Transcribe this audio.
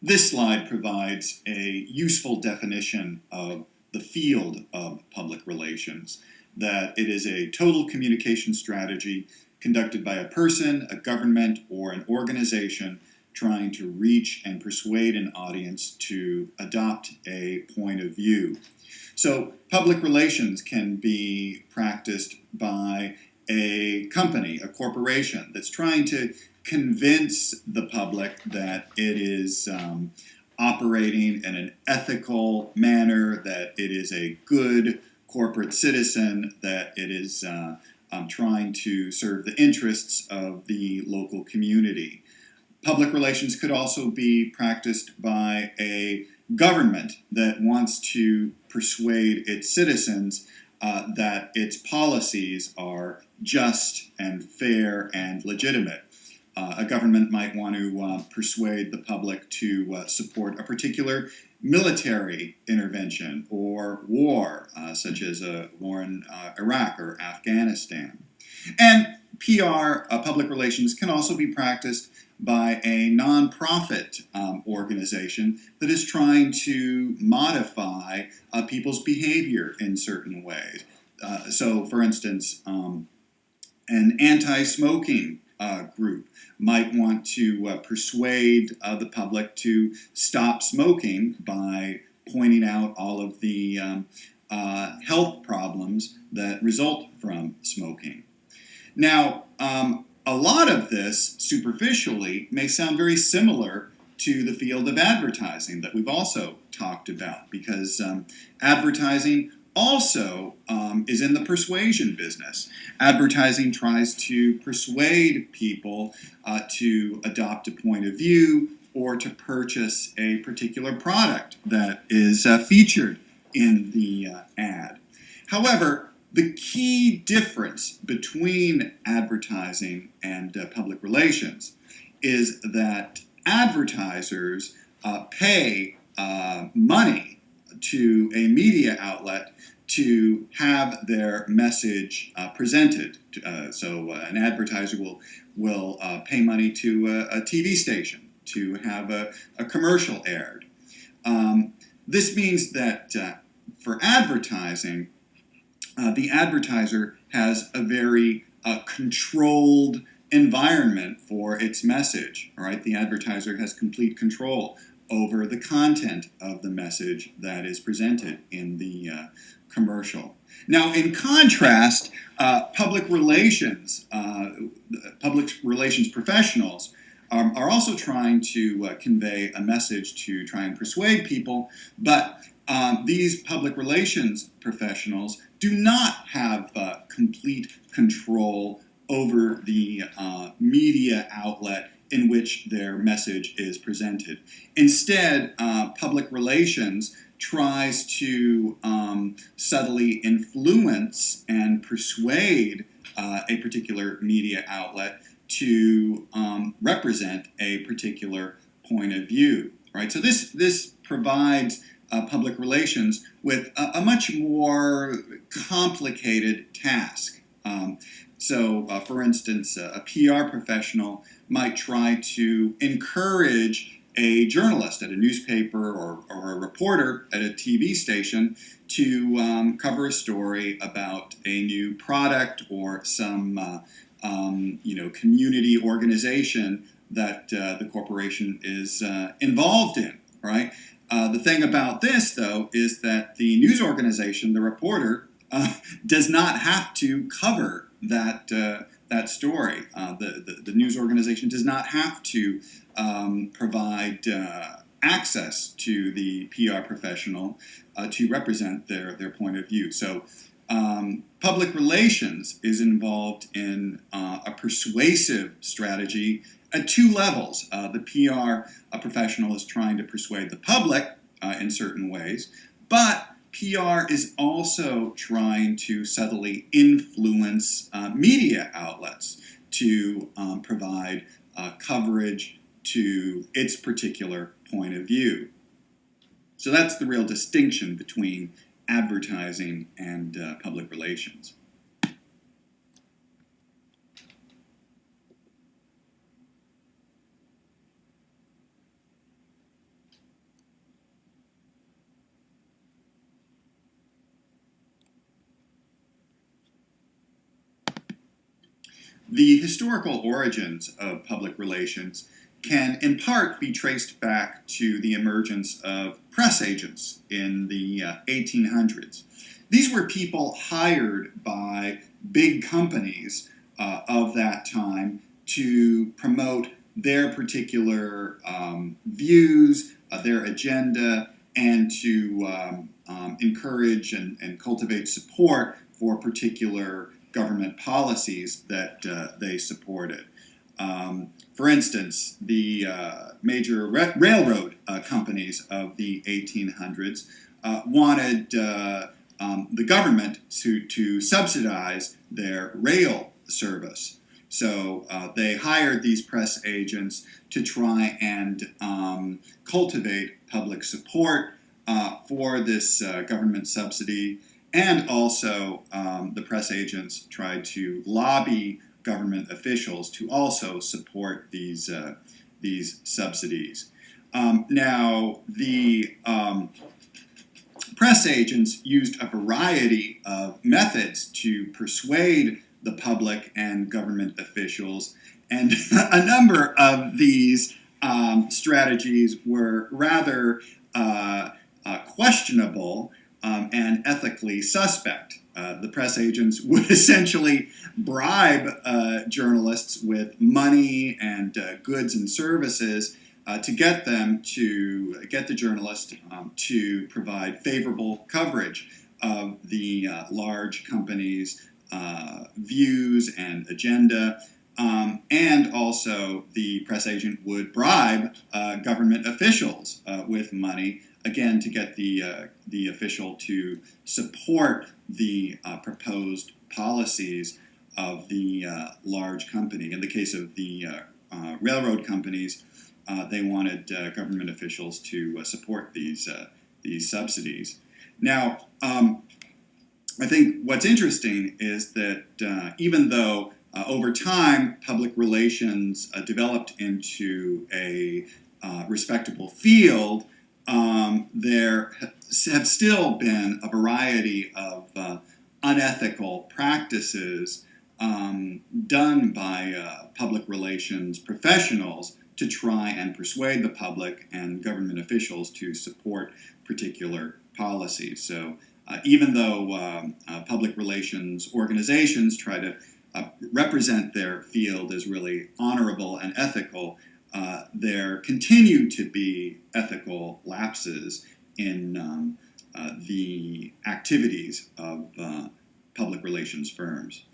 This slide provides a useful definition of the field of public relations, that it is a total communication strategy conducted by a person, a government, or an organization trying to reach and persuade an audience to adopt a point of view. So public relations can be practiced by a company, a corporation, that's trying to convince the public that it is operating in an ethical manner, that it is a good corporate citizen, that it is trying to serve the interests of the local community. Public relations could also be practiced by a government that wants to persuade its citizens that its policies are just and fair and legitimate. A government might want to persuade the public to support a particular military intervention or war, such as a war in Iraq or Afghanistan. And PR, public relations, can also be practiced by a nonprofit organization that is trying to modify people's behavior in certain ways. So, for instance, an anti-smoking group might want to persuade the public to stop smoking by pointing out all of the health problems that result from smoking. Now, a lot of this, superficially, may sound very similar to the field of advertising that we've also talked about, because advertising also is in the persuasion business. Advertising tries to persuade people to adopt a point of view or to purchase a particular product that is featured in the ad. However, the key difference between advertising and public relations is that advertisers pay money to a media outlet to have their message presented. So an advertiser will pay money to a TV station to have a commercial aired. This means that for advertising, the advertiser has a very controlled environment for its message. All right, the advertiser has complete control over the content of the message that is presented in the commercial. Now, in contrast, public relations professionals are also trying to convey a message to try and persuade people, but these public relations professionals do not have complete control over the media outlet in which their message is presented. Instead, public relations tries to subtly influence and persuade a particular media outlet to represent a particular point of view. Right? So this provides public relations with a much more complicated task. For instance, a PR professional might try to encourage a journalist at a newspaper or a reporter at a TV station to cover a story about a new product or some community organization that the corporation is involved in, right? The thing about this, though, is that the news organization, the reporter, does not have to cover that story. The news organization does not have to provide access to the PR professional to represent their point of view. So public relations is involved in a persuasive strategy at two levels. The PR professional is trying to persuade the public in certain ways, but PR is also trying to subtly influence media outlets to provide coverage to its particular point of view. So that's the real distinction between advertising and public relations. the historical origins of public relations can in part be traced back to the emergence of press agents in the 1800s. These were people hired by big companies of that time to promote their particular views, their agenda, and to encourage and cultivate support for particular government policies that they supported. For instance, the major railroad companies of the 1800s wanted the government to subsidize their rail service. So they hired these press agents to try and cultivate public support for this government subsidy, and also the press agents tried to lobby government officials to also support these subsidies. Now, the press agents used a variety of methods to persuade the public and government officials, and a number of these strategies were rather questionable and ethically suspect. The press agents would essentially bribe journalists with money and goods and services to get the journalist to provide favorable coverage of the large companies' views and agenda. And also the press agent would bribe government officials with money, again, to get the official to support the proposed policies of the large company. In the case of the railroad companies, they wanted government officials to support these subsidies. Now, I think what's interesting is that even though over time public relations developed into a respectable field, there have still been a variety of unethical practices done by public relations professionals to try and persuade the public and government officials to support particular policies. So even though public relations organizations try to represent their field as really honorable and ethical, there continue to be ethical lapses in the activities of public relations firms.